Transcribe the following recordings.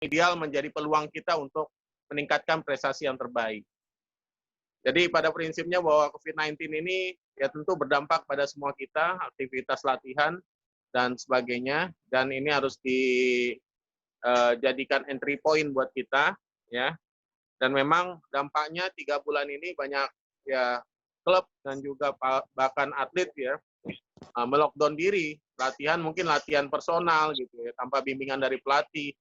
ideal menjadi peluang kita untuk meningkatkan prestasi yang terbaik. Jadi pada prinsipnya bahwa COVID-19 ini ya tentu berdampak pada semua kita, aktivitas latihan dan sebagainya, dan ini harus dijadikan entry point buat kita, ya. Dan memang dampaknya 3 bulan ini banyak ya klub dan juga bahkan atlet ya melockdown diri, latihan mungkin latihan personal gitu ya, tanpa bimbingan dari pelatih.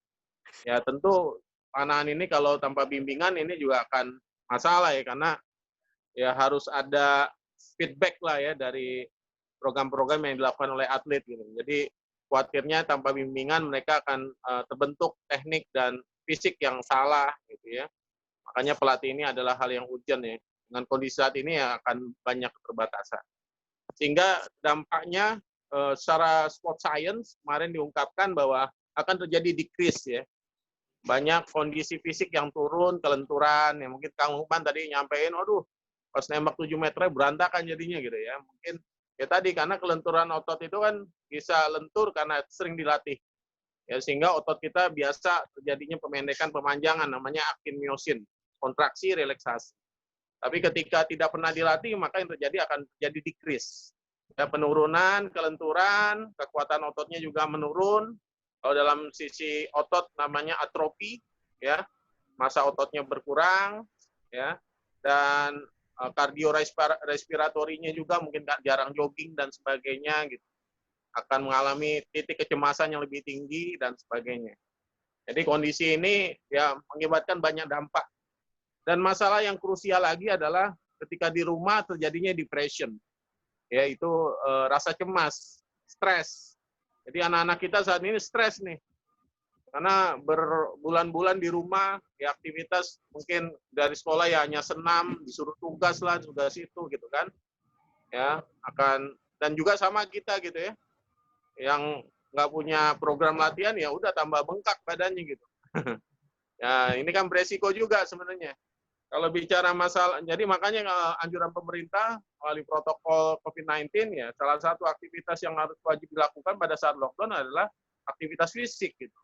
Ya tentu panahan ini kalau tanpa bimbingan ini juga akan masalah ya, karena ya harus ada feedback lah ya dari program-program yang dilakukan oleh atlet gitu. Jadi khawatirnya tanpa bimbingan mereka akan terbentuk teknik dan fisik yang salah gitu ya. Makanya pelatih ini adalah hal yang urgent ya. Dengan kondisi saat ini ya akan banyak keterbatasan. Sehingga dampaknya secara sport science kemarin diungkapkan bahwa akan terjadi decrease ya. Banyak kondisi fisik yang turun, kelenturan, ya mungkin Kang Lukman tadi nyampein, aduh, pas nembak 7 meternya berantakan jadinya gitu ya. Mungkin ya tadi karena kelenturan otot itu kan bisa lentur karena sering dilatih. Ya, sehingga otot kita biasa terjadinya pemendekan, pemanjangan, namanya aktin myosin, kontraksi, relaksasi. Tapi ketika tidak pernah dilatih, maka yang terjadi akan terjadi decrease. Ya, penurunan, kelenturan, kekuatan ototnya juga menurun. Kalau dalam sisi otot namanya atrofi, ya, massa ototnya berkurang, ya, dan kardiorespiratorinya juga mungkin jarang jogging dan sebagainya, gitu. Akan mengalami titik kecemasan yang lebih tinggi dan sebagainya. Jadi kondisi ini ya mengakibatkan banyak dampak. Dan masalah yang krusial lagi adalah ketika di rumah terjadinya depression, yaitu rasa cemas, stres. Jadi anak-anak kita saat ini stres nih, karena berbulan-bulan di rumah, ya aktivitas mungkin dari sekolah ya hanya senam, disuruh tugas lah, tugas itu gitu kan, ya akan dan juga sama kita gitu ya, yang nggak punya program latihan ya udah tambah bengkak badannya gitu. Ya ini kan beresiko juga sebenarnya. Kalau bicara masalah, jadi makanya anjuran pemerintah melalui protokol COVID-19 ya, salah satu aktivitas yang harus wajib dilakukan pada saat lockdown adalah aktivitas fisik gitu.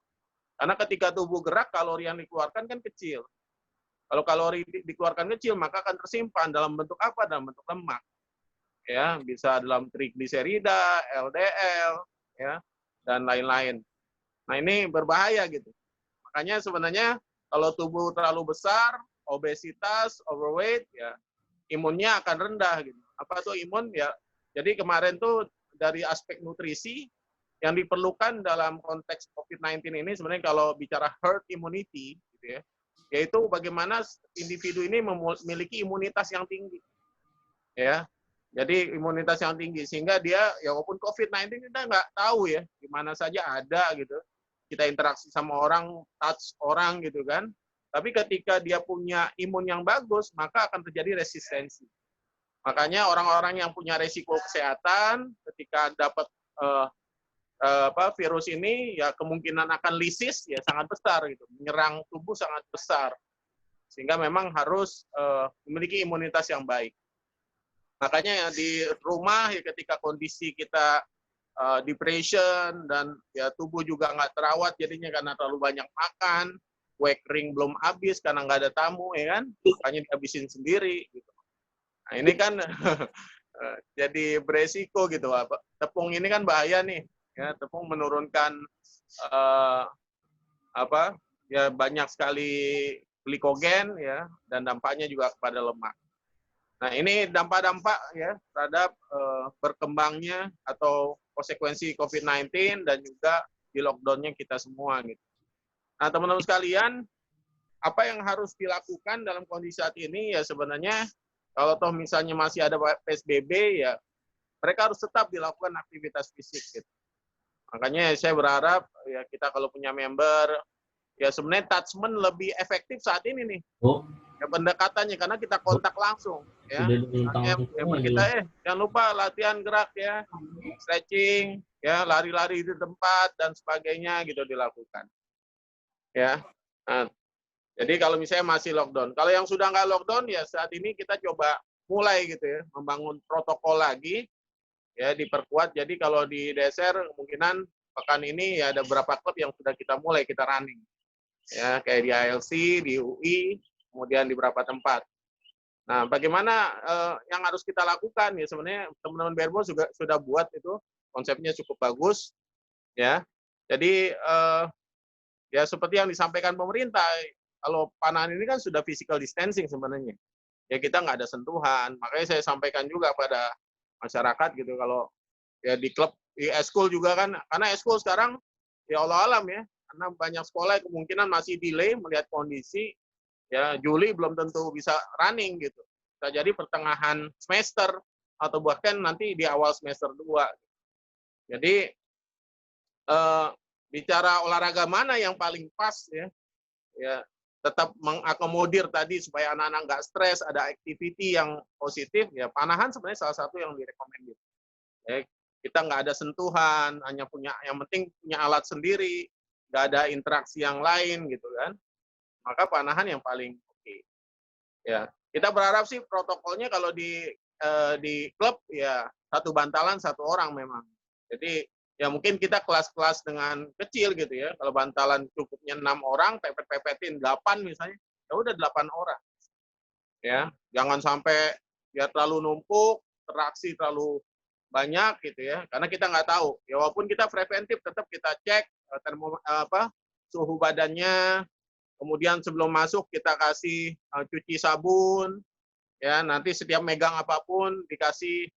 Karena ketika tubuh gerak, kalori yang dikeluarkan kan kecil. Kalau kalori dikeluarkan kecil, maka akan tersimpan dalam bentuk apa? Dalam bentuk lemak. Ya, bisa dalam trigliserida, LDL, ya, dan lain-lain. Nah ini berbahaya gitu. Makanya sebenarnya kalau tubuh terlalu besar, obesitas, overweight, ya imunnya akan rendah gitu. Apa tuh imun ya? Jadi kemarin tuh dari aspek nutrisi yang diperlukan dalam konteks COVID-19 ini sebenarnya kalau bicara herd immunity, gitu ya, yaitu bagaimana individu ini memiliki imunitas yang tinggi, ya. Jadi imunitas yang tinggi sehingga dia ya walaupun COVID-19 kita nggak tahu ya di mana saja ada gitu. Kita interaksi sama orang, touch orang gitu kan. Tapi ketika dia punya imun yang bagus, maka akan terjadi resistensi. Makanya orang-orang yang punya resiko kesehatan, ketika dapat virus ini, ya kemungkinan akan lisis ya sangat besar gitu, menyerang tubuh sangat besar. Sehingga memang harus memiliki imunitas yang baik. Makanya di rumah ya ketika kondisi kita depression dan ya tubuh juga nggak terawat jadinya karena terlalu banyak makan, kue kering belum habis karena nggak ada tamu ya kan, makanya dihabisin sendiri gitu. Nah ini kan jadi beresiko gitu. Tepung ini kan bahaya nih, ya tepung menurunkan ya banyak sekali glikogen ya dan dampaknya juga kepada lemak. Nah ini dampak-dampak ya terhadap berkembangnya atau konsekuensi COVID-19 dan juga di lockdown-nya kita semua gitu. Nah teman-teman sekalian, apa yang harus dilakukan dalam kondisi saat ini ya sebenarnya kalau toh misalnya masih ada PSBB ya mereka harus tetap dilakukan aktivitas fisik gitu. Makanya saya berharap ya kita kalau punya member ya sebenarnya touchment lebih efektif saat ini nih. Oh, Ya pendekatannya karena kita kontak langsung ya. udah ditentang Member kita jangan lupa latihan gerak ya, stretching ya, lari-lari di tempat dan sebagainya gitu dilakukan. Ya. Nah, jadi kalau misalnya masih lockdown, kalau yang sudah nggak lockdown ya saat ini kita coba mulai gitu ya, membangun protokol lagi, ya diperkuat. Jadi kalau di Deser kemungkinan pekan ini ya ada beberapa klub yang sudah kita mulai kita running. ya kayak di ILC, di UI, kemudian di beberapa tempat. Nah, bagaimana yang harus kita lakukan ya sebenarnya teman-teman Berbo juga sudah buat itu konsepnya cukup bagus ya. Jadi ya seperti yang disampaikan pemerintah, kalau panahan ini kan sudah physical distancing sebenarnya. Ya kita nggak ada sentuhan. Makanya saya sampaikan juga pada masyarakat gitu kalau ya di klub, di eskul juga kan, karena eskul sekarang ya Allah alam ya, karena banyak sekolah yang kemungkinan masih delay melihat kondisi, ya Juli belum tentu bisa running gitu. Bisa jadi pertengahan semester atau bahkan nanti di awal semester 2. Jadi bicara olahraga mana yang paling pas ya, ya tetap mengakomodir tadi supaya anak-anak nggak stres, ada activity yang positif, ya panahan sebenarnya salah satu yang direkomendasi. Ya, kita nggak ada sentuhan, hanya punya yang penting punya alat sendiri, nggak ada interaksi yang lain gitu kan. Maka panahan yang paling oke. Ya, kita berharap sih protokolnya kalau di klub ya satu bantalan satu orang memang. Jadi ya mungkin kita kelas-kelas dengan kecil gitu ya. Kalau bantalan cukupnya 6 orang, pepet-pepetin 8 misalnya, ya udah 8 orang. Ya, jangan sampai ya terlalu numpuk, interaksi terlalu banyak gitu ya. Karena kita nggak tahu. Ya walaupun kita preventif tetap kita cek suhu badannya, kemudian sebelum masuk kita kasih cuci sabun, ya nanti setiap megang apapun dikasih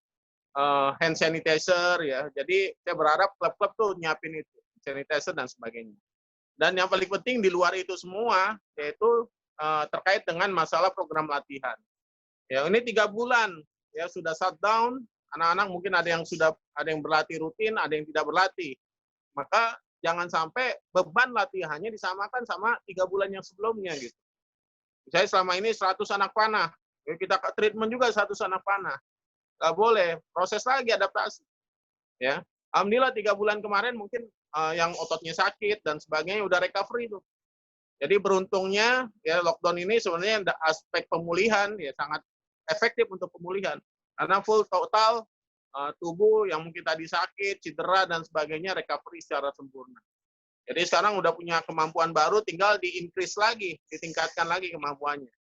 hand sanitizer ya. Jadi saya berharap klub-klub tuh nyiapin itu, sanitizer dan sebagainya. Dan yang paling penting di luar itu semua yaitu terkait dengan masalah program latihan. Ya ini 3 bulan ya sudah shutdown, anak-anak mungkin ada yang berlatih rutin, ada yang tidak berlatih. Maka jangan sampai beban latihannya disamakan sama 3 bulan yang sebelumnya gitu. Saya selama ini 100 anak panah, ya kita treatment juga 100 anak panah. Nggak boleh, proses lagi adaptasi. Ya, alhamdulillah 3 bulan kemarin mungkin yang ototnya sakit dan sebagainya udah recovery itu. Jadi beruntungnya ya lockdown ini sebenarnya aspek pemulihan ya sangat efektif untuk pemulihan. Karena full total tubuh yang mungkin tadi sakit, cedera dan sebagainya recovery secara sempurna. Jadi sekarang udah punya kemampuan baru, tinggal di-increase lagi, ditingkatkan lagi kemampuannya.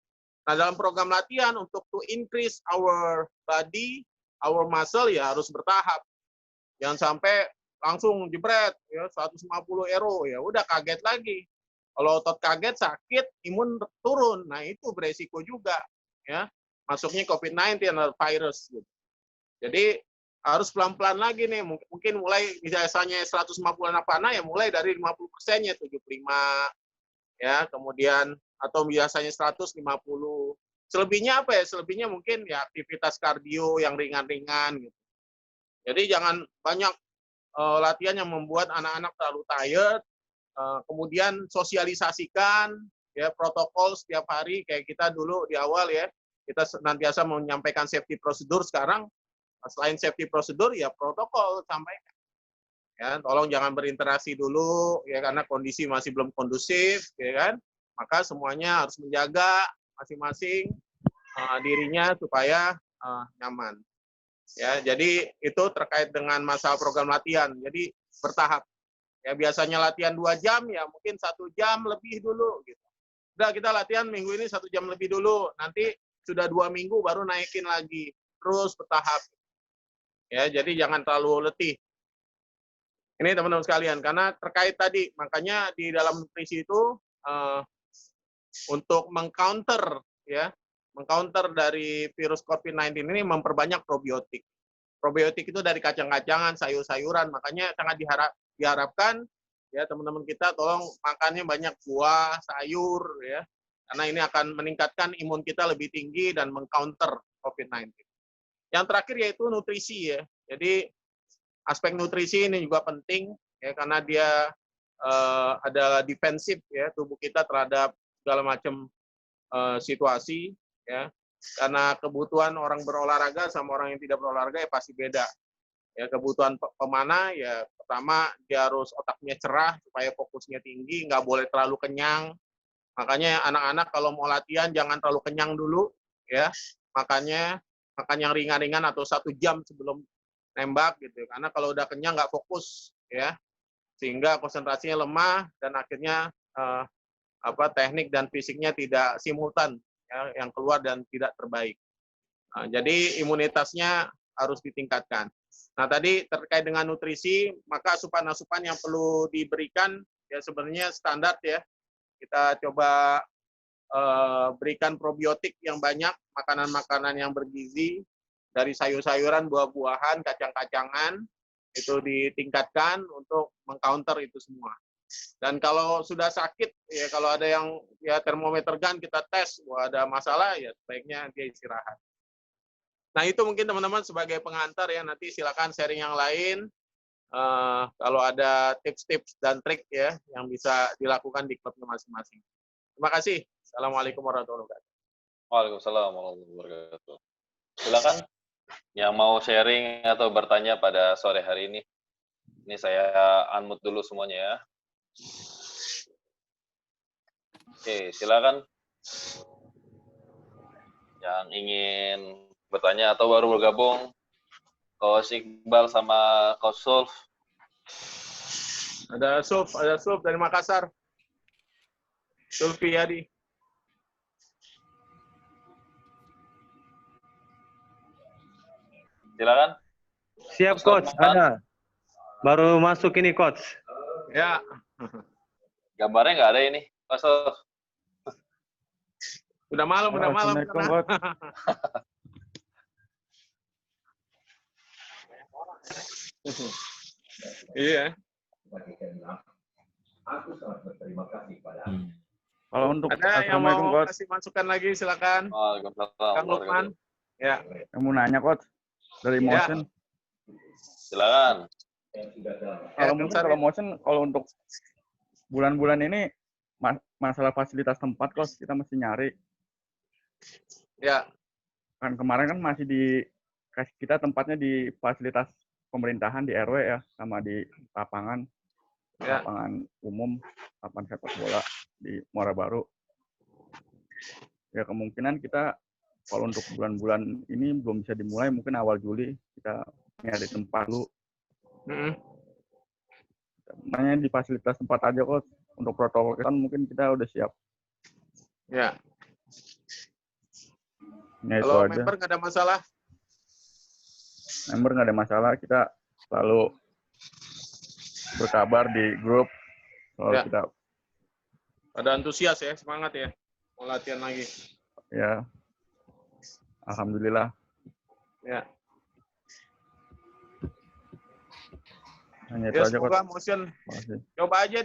Nah, dalam program latihan untuk to increase our body, our muscle ya harus bertahap. Jangan sampai langsung jebret ya 150 euro ya udah kaget lagi. Kalau otot kaget sakit, imun turun. Nah, itu beresiko juga ya. Masuknya COVID-19 atau virus gitu. Jadi harus pelan-pelan lagi nih. Mungkin mulai biasanya 150 anak panah ya mulai dari 50%-nya 75 ya, kemudian atau biasanya 150. Selebihnya apa ya? Selebihnya mungkin ya aktivitas kardio yang ringan-ringan gitu. Jadi jangan banyak latihan yang membuat anak-anak terlalu tired. Kemudian sosialisasikan ya protokol setiap hari kayak kita dulu di awal ya. Kita senantiasa menyampaikan safety prosedur, sekarang selain safety prosedur ya protokol sampaikan. Ya, tolong jangan berinteraksi dulu ya karena kondisi masih belum kondusif ya kan. Maka semuanya harus menjaga masing-masing dirinya supaya nyaman. Ya, jadi itu terkait dengan masalah program latihan. Jadi bertahap. Ya biasanya latihan 2 jam ya mungkin 1 jam lebih dulu gitu. Udah kita latihan minggu ini 1 jam lebih dulu. Nanti sudah 2 minggu baru naikin lagi. Terus bertahap. Ya, jadi jangan terlalu letih. Ini teman-teman sekalian, karena terkait tadi, makanya di dalam nutrisi itu untuk mengcounter ya, mengcounter dari virus COVID-19 ini memperbanyak probiotik. Probiotik itu dari kacang-kacangan, sayur-sayuran, makanya sangat diharapkan ya teman-teman kita tolong makannya banyak buah, sayur ya. Karena ini akan meningkatkan imun kita lebih tinggi dan mengcounter COVID-19. Yang terakhir yaitu nutrisi ya. Jadi aspek nutrisi ini juga penting ya karena dia ada defensif ya tubuh kita terhadap segala macam situasi ya. Karena kebutuhan orang berolahraga sama orang yang tidak berolahraga ya pasti beda. Ya kebutuhan pemanah ya pertama dia harus otaknya cerah supaya fokusnya tinggi, nggak boleh terlalu kenyang. Makanya anak-anak kalau mau latihan jangan terlalu kenyang dulu ya. Makanya makan yang ringan-ringan atau 1 jam sebelum nembak gitu. Karena kalau udah kenyang nggak fokus ya. Sehingga konsentrasinya lemah dan akhirnya teknik dan fisiknya tidak simultan, ya, yang keluar dan tidak terbaik. Nah, jadi imunitasnya harus ditingkatkan. Nah, tadi terkait dengan nutrisi, maka asupan-asupan yang perlu diberikan ya sebenarnya standar ya. Kita coba berikan probiotik yang banyak, makanan-makanan yang bergizi, dari sayur-sayuran, buah-buahan, kacang-kacangan, itu ditingkatkan untuk mengcounter itu semua. Dan kalau sudah sakit, ya kalau ada yang ya termometer gun kita tes, wah ada masalah, ya sebaiknya dia istirahat. Nah itu mungkin teman-teman sebagai pengantar ya, nanti silakan sharing yang lain. Kalau ada tips-tips dan trik ya yang bisa dilakukan di klubnya masing-masing. Terima kasih. Assalamualaikum warahmatullahi wabarakatuh. Waalaikumsalam warahmatullahi wabarakatuh. Silakan yang mau sharing atau bertanya pada sore hari ini. Ini saya unmute dulu semuanya ya. Oke, silakan. Yang ingin bertanya atau baru bergabung, Coach Iqbal sama Coach Sulf. Ada Sulf dari Makassar. Sulfiyadi. Silakan. Siap Coach, ada. Baru masuk ini Coach. Ya. Gambarnya nggak ada ini, Coach Sulf. Udah malam. Assalamualaikum Coach. Iya. Aku sangat berterima kasih pada Kalau untuk ada yang mau Coach. kasih masukan lagi silakan. Waalaikumsalam. Kang Lukman. Ya. Yang mau nanya Coach dari Motion. Silakan. Kalau mungkin kalau Motion, kalau untuk bulan-bulan ini masalah fasilitas tempat Coach kita mesti nyari. Ya. Kan kemarin kan masih kita tempatnya di fasilitas pemerintahan di RW ya, sama di lapangan. Ya. Lapangan umum, lapangan sepak bola di Muara Baru. Ya kemungkinan kita kalau untuk bulan-bulan ini belum bisa dimulai, mungkin awal Juli kita nyari tempat dulu. Makanya di fasilitas tempat aja kok, untuk protokol kan mungkin kita udah siap. Ya. Ya, kalau itu member nggak ada masalah? Member nggak ada masalah, kita selalu berkabar di grup. Selalu Ya. kita Ada antusias ya, semangat ya. Mau latihan lagi. Ya. Alhamdulillah. Ya. Hanya itu Ya aja semoga Coach. Motion Makasih. coba aja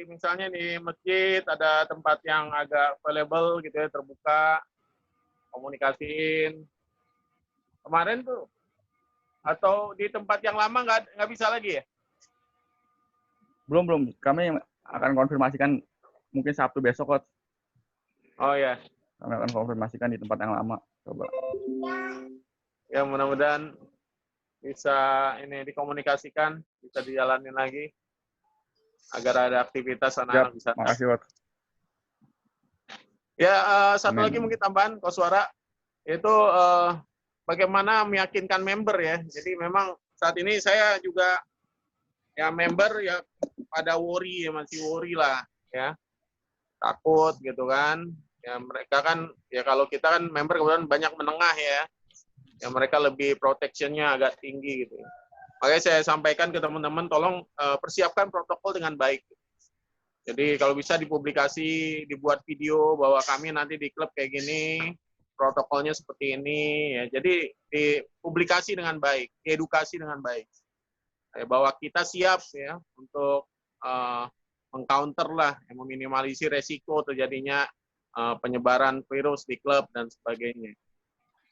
misalnya di masjid ada tempat yang agak available gitu ya, terbuka, komunikasiin. Kemarin tuh atau di tempat yang lama nggak bisa lagi ya? Belum. Kami akan konfirmasikan mungkin Sabtu besok Coach. Oh ya. Kami akan konfirmasikan di tempat yang lama. Coba. Ya mudah-mudahan bisa ini dikomunikasikan, bisa dijalanin lagi agar ada aktivitas anak-anak bisa. Makasih Coach. Ya satu Amin. lagi mungkin tambahan Coach Suara itu bagaimana meyakinkan member ya. Jadi memang saat ini saya juga ya member ya pada masih worry lah ya, takut gitu kan. Ya mereka kan ya kalau kita kan member kemudian banyak menengah ya. Ya mereka lebih protectionnya agak tinggi gitu. Makanya saya sampaikan ke teman-teman, tolong persiapkan protokol dengan baik. Jadi kalau bisa dipublikasi, dibuat video bahwa kami nanti di klub kayak gini, protokolnya seperti ini. Ya. Jadi dipublikasi dengan baik, diedukasi dengan baik. Ya, bahwa kita siap ya untuk mengcounter lah, meminimalisir resiko terjadinya penyebaran virus di klub dan sebagainya.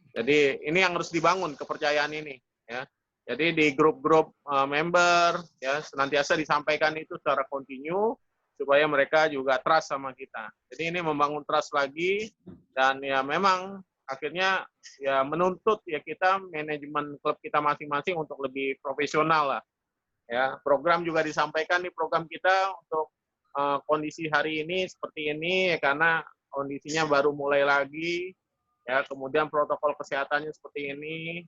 Jadi ini yang harus dibangun, kepercayaan ini ya. Jadi di grup-grup member ya senantiasa disampaikan itu secara kontinu supaya mereka juga trust sama kita. Jadi ini membangun trust lagi dan ya memang akhirnya ya menuntut ya kita manajemen klub kita masing-masing untuk lebih profesional lah. Ya, program juga disampaikan di program kita untuk kondisi hari ini seperti ini ya, karena kondisinya baru mulai lagi. Ya, kemudian protokol kesehatannya seperti ini.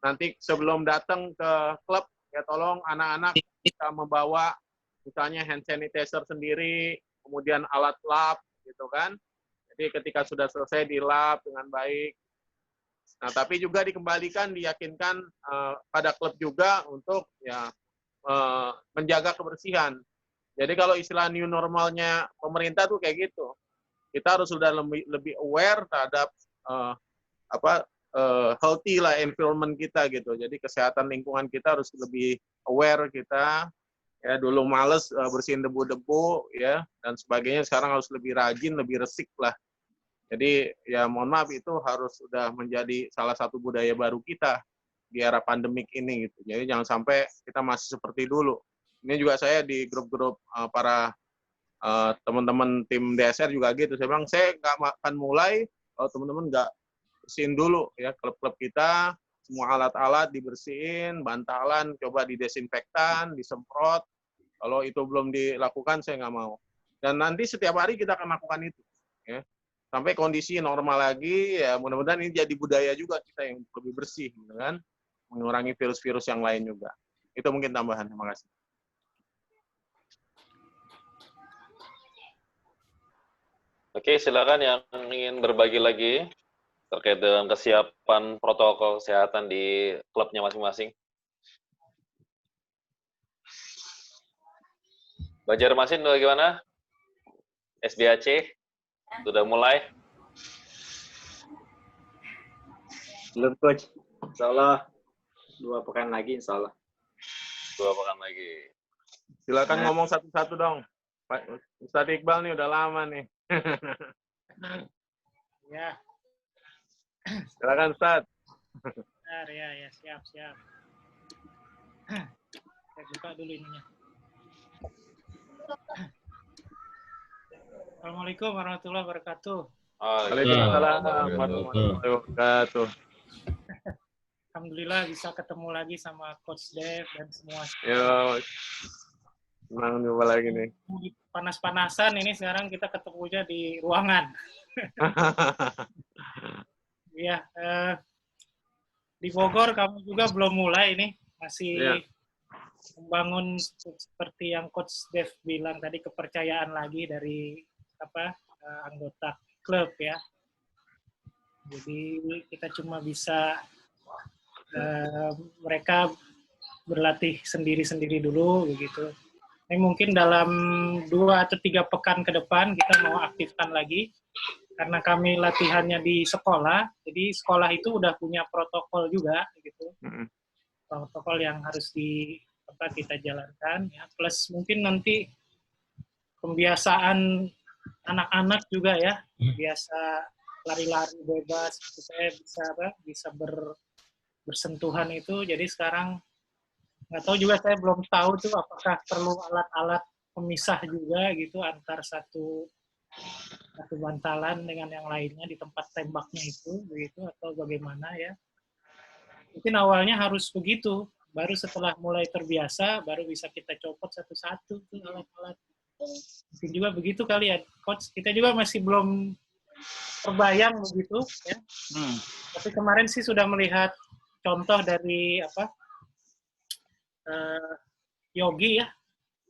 Nanti sebelum datang ke klub, ya tolong anak-anak kita membawa misalnya hand sanitizer sendiri, kemudian alat lab, gitu kan. Jadi ketika sudah selesai di lab dengan baik. Nah, tapi juga dikembalikan, diyakinkan pada klub juga untuk ya menjaga kebersihan. Jadi kalau istilah new normalnya pemerintah tuh kayak gitu. Kita harus sudah lebih aware terhadap healthy lah environment kita gitu. Jadi kesehatan lingkungan kita harus lebih aware kita. Ya dulu males bersihin debu-debu ya dan sebagainya, sekarang harus lebih rajin, lebih resik lah. Jadi ya mohon maaf, itu harus sudah menjadi salah satu budaya baru kita di era pandemik ini gitu. Jadi jangan sampai kita masih seperti dulu. Ini juga saya di grup-grup para teman-teman tim DSR juga gitu. Saya bilang saya nggak akan mulai kalau teman-teman nggak bersihin dulu ya klub-klub kita, semua alat-alat dibersihin, bantalan coba didesinfektan, disemprot. Kalau itu belum dilakukan saya nggak mau. Dan nanti setiap hari kita akan lakukan itu. Ya. Sampai kondisi normal lagi, ya mudah-mudahan ini jadi budaya juga kita yang lebih bersih, gitu kan? Mengurangi virus-virus yang lain juga. Itu mungkin tambahan. Terima kasih. Oke, silakan yang ingin berbagi lagi terkait dengan kesiapan protokol kesehatan di klubnya masing-masing. Banjarmasin bagaimana? SBAC sudah mulai? Belum, Coach. Insya Allah 2 pekan lagi, insya Allah. 2 pekan lagi. Silakan ngomong satu-satu dong. Pak Ustadz Iqbal nih udah lama nih. Ya. Silakan Ustadz. Bentar, ya, siap. Saya buka dulu ininya. Assalamualaikum warahmatullahi wabarakatuh. Waalaikumsalam warahmatullahi wabarakatuh. Alhamdulillah bisa ketemu lagi sama Coach Dev dan semua. Yo, senang jumpa lagi nih. Panas-panasan ini sekarang kita ketemunya di ruangan. Iya, di Bogor kami juga belum mulai ini, masih membangun seperti yang Coach Dev bilang tadi, kepercayaan lagi dari anggota klub ya. Jadi kita cuma bisa mereka berlatih sendiri-sendiri dulu begitu. Ini mungkin dalam 2 atau 3 pekan ke depan kita mau aktifkan lagi karena kami latihannya di sekolah. Jadi sekolah itu udah punya protokol juga gitu. Protokol yang harus kita jalankan ya. Plus mungkin nanti pembiasaan anak-anak juga ya, biasa lari-lari bebas supaya bisa bersentuhan itu. Jadi sekarang nggak tahu juga, saya belum tahu tuh apakah perlu alat-alat pemisah juga gitu antar satu bantalan dengan yang lainnya di tempat tembaknya itu begitu, atau bagaimana ya. Mungkin awalnya harus begitu, baru setelah mulai terbiasa baru bisa kita copot satu-satu tuh alat-alat. Mungkin juga begitu kali ya, Coach. Kita juga masih belum terbayang begitu ya. Tapi kemarin sih sudah melihat contoh dari Yogi ya,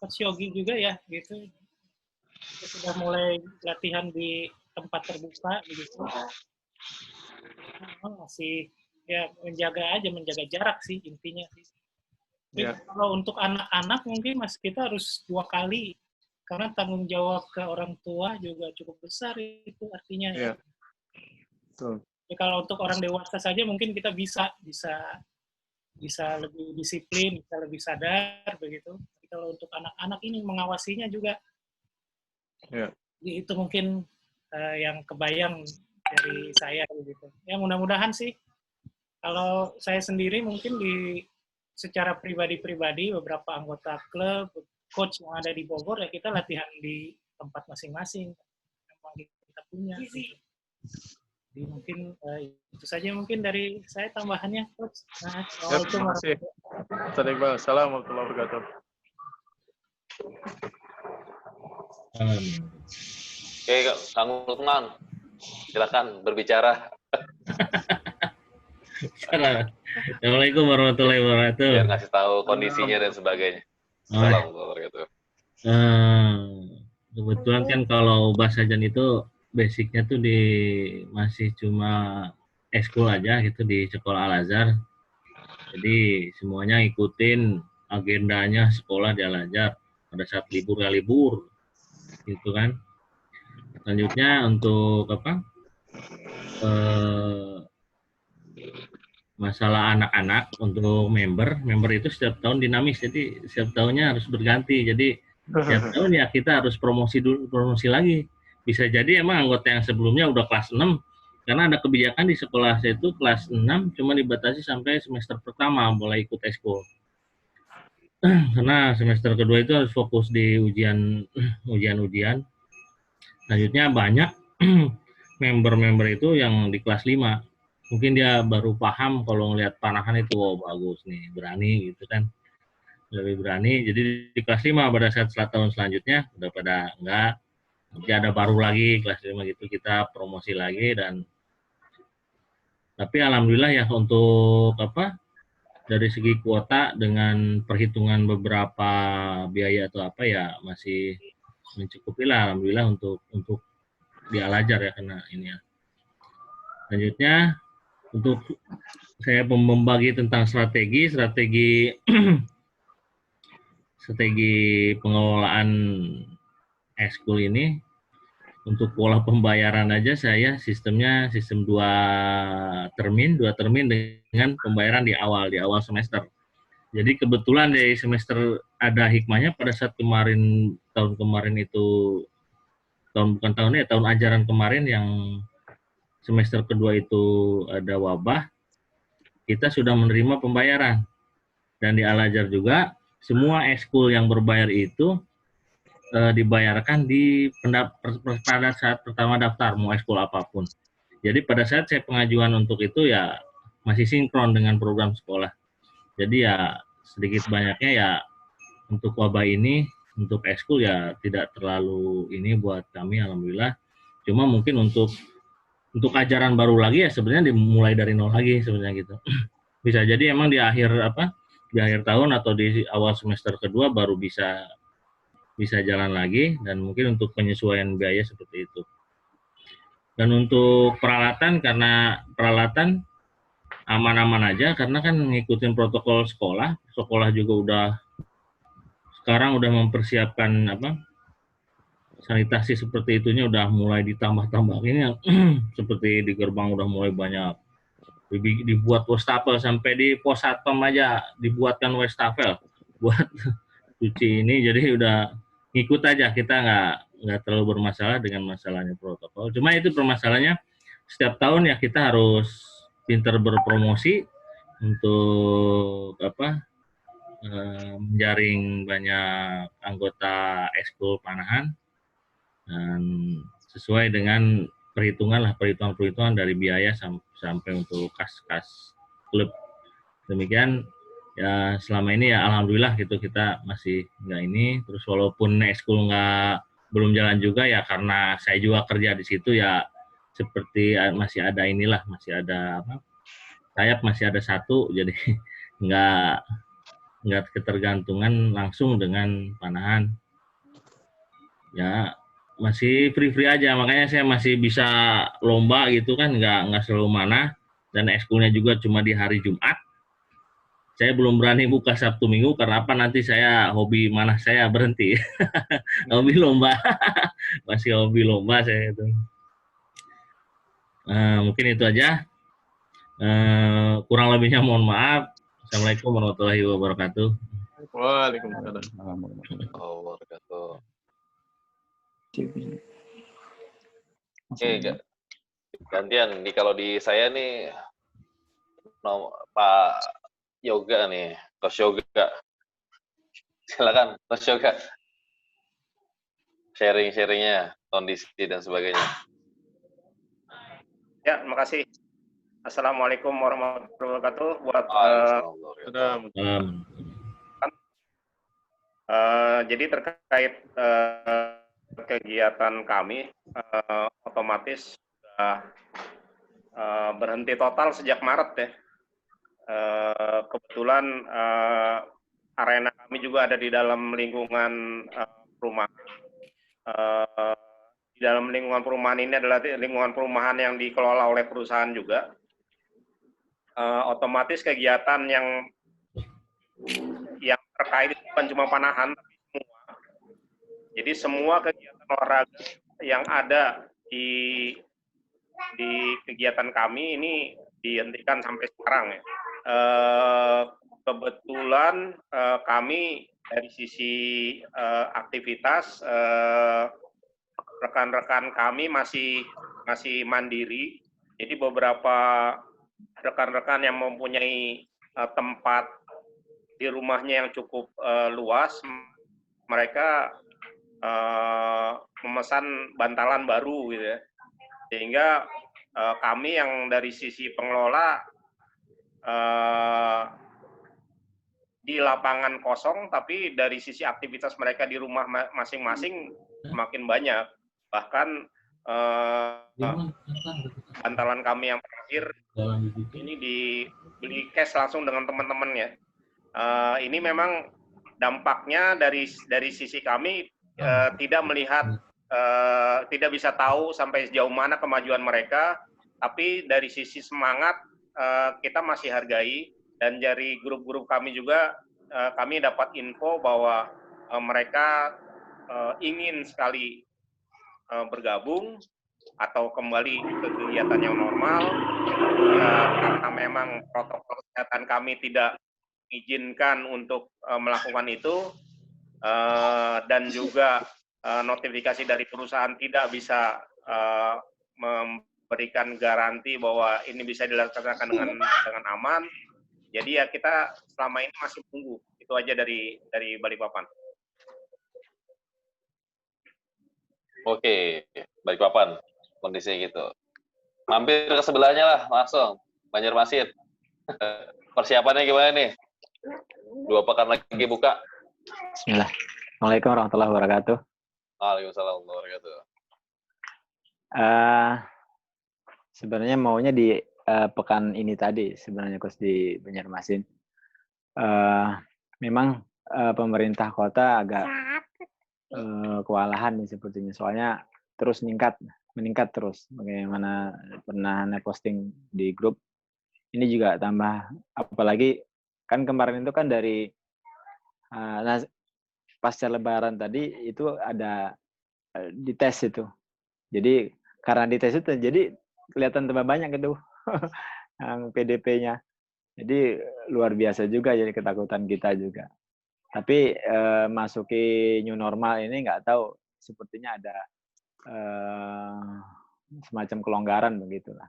Coach Yogi juga ya gitu. Kita sudah mulai latihan di tempat terbuka begitu. Masih ya menjaga jarak sih intinya sih. Kalau untuk anak-anak mungkin kita harus 2 kali karena tanggung jawab ke orang tua juga cukup besar itu artinya. Ya. Jadi kalau untuk orang dewasa saja mungkin kita bisa lebih disiplin, bisa lebih sadar begitu. Tapi kalau untuk anak-anak ini mengawasinya juga. Jadi itu mungkin yang kebayang dari saya begitu. Ya mudah-mudahan sih kalau saya sendiri mungkin secara pribadi beberapa anggota klub, coach yang ada di Bogor ya kita latihan di tempat masing-masing yang kita punya. Gitu. Jadi mungkin itu saja mungkin dari saya tambahannya, Coach. Terima kasih. Ustadz Iqbal. Assalamualaikum warahmatullahi wabarakatuh. Oke, Kang Lukman, silakan berbicara. Assalamualaikum warahmatullahi wabarakatuh. Biar ngasih tahu kondisinya dan sebagainya. Assalamualaikum warahmatullahi wabarakatuh. Kebetulan kan kalau bahasa Jan itu basicnya tuh masih cuma ekskul aja gitu di sekolah Al-Azhar. Jadi semuanya ikutin agendanya sekolah di Al-Azhar pada saat libur ya libur gitu kan. Selanjutnya untuk eh, masalah anak-anak untuk member itu setiap tahun dinamis, jadi setiap tahunnya harus berganti. Jadi setiap tahun ya kita harus promosi lagi. Bisa jadi emang anggota yang sebelumnya udah kelas 6, karena ada kebijakan di sekolah saya itu kelas 6 cuma dibatasi sampai semester pertama boleh ikut ekskul. Karena semester kedua itu harus fokus di ujian-ujian. Selanjutnya banyak member-member itu yang di kelas 5. Mungkin dia baru paham kalau ngelihat panahan itu, oh bagus nih, berani gitu kan. Lebih berani. Jadi di kelas 5 pada saat tahun selanjutnya udah pada enggak. Nanti ada baru lagi kelas 5 gitu, kita promosi lagi. Dan tapi alhamdulillah ya untuk dari segi kuota dengan perhitungan beberapa biaya atau ya masih mencukupi lah alhamdulillah untuk di Al-Azhar ya, karena ini ya. Selanjutnya untuk saya membagi tentang strategi pengelolaan ekskul ini. Untuk pola pembayaran aja saya sistemnya sistem dua termin dengan pembayaran di awal semester. Jadi kebetulan dari semester ada hikmahnya pada saat tahun ajaran kemarin yang semester kedua itu ada wabah, kita sudah menerima pembayaran. Dan di Al-Azhar juga semua ekskul yang berbayar itu dibayarkan pada saat pertama daftar mau ekskul apapun. Jadi pada saat saya pengajuan untuk itu ya masih sinkron dengan program sekolah. Jadi ya sedikit banyaknya ya untuk wabah ini untuk ekskul ya tidak terlalu ini buat kami alhamdulillah. Cuma mungkin untuk ajaran baru lagi ya sebenarnya dimulai dari nol lagi sebenarnya gitu. Bisa jadi emang di akhir tahun atau di awal semester kedua baru bisa jalan lagi, dan mungkin untuk penyesuaian biaya seperti itu. Dan untuk peralatan, karena peralatan aman-aman aja karena kan ngikutin protokol sekolah juga sekarang udah mempersiapkan sanitasi seperti itunya udah mulai ditambah-tambah. Ini yang seperti di gerbang udah mulai banyak dibuat wastafel, sampai di pos satpam aja dibuatkan wastafel buat cuci ini. Jadi udah ngikut aja, kita nggak terlalu bermasalah dengan masalahnya protokol. Cuma itu permasalahannya setiap tahun ya kita harus pintar berpromosi untuk menjaring banyak anggota ekskul panahan dan sesuai dengan perhitungan dari biaya sampai untuk kas klub. Demikian ya selama ini ya alhamdulillah gitu kita masih nggak ini. Terus walaupun ekskul belum jalan juga ya karena saya juga kerja di situ ya, seperti masih ada sayap masih ada satu, jadi nggak ketergantungan langsung dengan panahan ya, masih free aja. Makanya saya masih bisa lomba gitu kan, nggak selalu mana, dan ekskulnya juga cuma di hari Jumat. Saya belum berani buka Sabtu Minggu karena nanti saya hobi mana saya berhenti. Hobi lomba. Masih hobi lomba saya itu. Mungkin itu aja. Kurang lebihnya mohon maaf. Assalamualaikum warahmatullahi wabarakatuh. Waalaikumsalam. Oke, gantian nih kalau di saya nih Pak Yoga nih, Coach Yoga. Silakan Coach Yoga. Sharing-sharingnya, kondisi dan sebagainya. Ya, terima kasih. Assalamualaikum warahmatullahi wabarakatuh. Buat jadi terkait kegiatan kami, otomatis sudah berhenti total sejak Maret ya. Kebetulan arena kami juga ada di dalam lingkungan rumah. di dalam lingkungan perumahan ini adalah lingkungan perumahan yang dikelola oleh perusahaan juga. Otomatis kegiatan yang terkait bukan cuma panahan, tapi semua. Jadi semua kegiatan olahraga yang ada di kegiatan kami ini dihentikan sampai sekarang ya. Kebetulan kami dari sisi aktivitas rekan-rekan kami masih mandiri. Jadi beberapa rekan-rekan yang mempunyai tempat di rumahnya yang cukup luas, mereka memesan bantalan baru gitu ya. Sehingga kami yang dari sisi pengelola di lapangan kosong, tapi dari sisi aktivitas mereka di rumah masing-masing semakin banyak. Bahkan bantalan kami yang terakhir ini dibeli cash langsung dengan teman-temannya. Ini memang dampaknya dari sisi kami tidak melihat, tidak bisa tahu sampai sejauh mana kemajuan mereka, tapi dari sisi semangat kita masih hargai, dan dari grup-grup kami juga kami dapat info bahwa mereka ingin sekali bergabung atau kembali ke kegiatan yang normal, karena memang protokol kesehatan kami tidak izinkan untuk melakukan itu, dan juga notifikasi dari perusahaan tidak bisa memberikan garansi bahwa ini bisa dilaksanakan dengan aman. Jadi ya kita selama ini masih tunggu. Itu aja dari Balikpapan. Oke, Balikpapan kondisinya gitu. Mampir ke sebelahnya lah langsung, Banjarmasin. Persiapannya gimana nih? 2 pekan lagi buka. Bismillah. Assalamualaikum warahmatullahi wabarakatuh. Waalaikumsalam warahmatullahi wabarakatuh. Sebenarnya maunya di pekan ini tadi sebenarnya Coach di Banjarmasin. Memang pemerintah kota agak kewalahan nih sepertinya, soalnya terus meningkat terus. Bagaimana pernah posting di grup, ini juga tambah, apalagi kan kemarin itu kan dari pasca lebaran tadi itu ada dites itu. Jadi karena dites itu jadi kelihatan tambah banyak itu yang PDP-nya. Jadi luar biasa juga jadi ketakutan kita juga. Tapi masuki new normal ini nggak tahu, sepertinya ada semacam kelonggaran begitulah.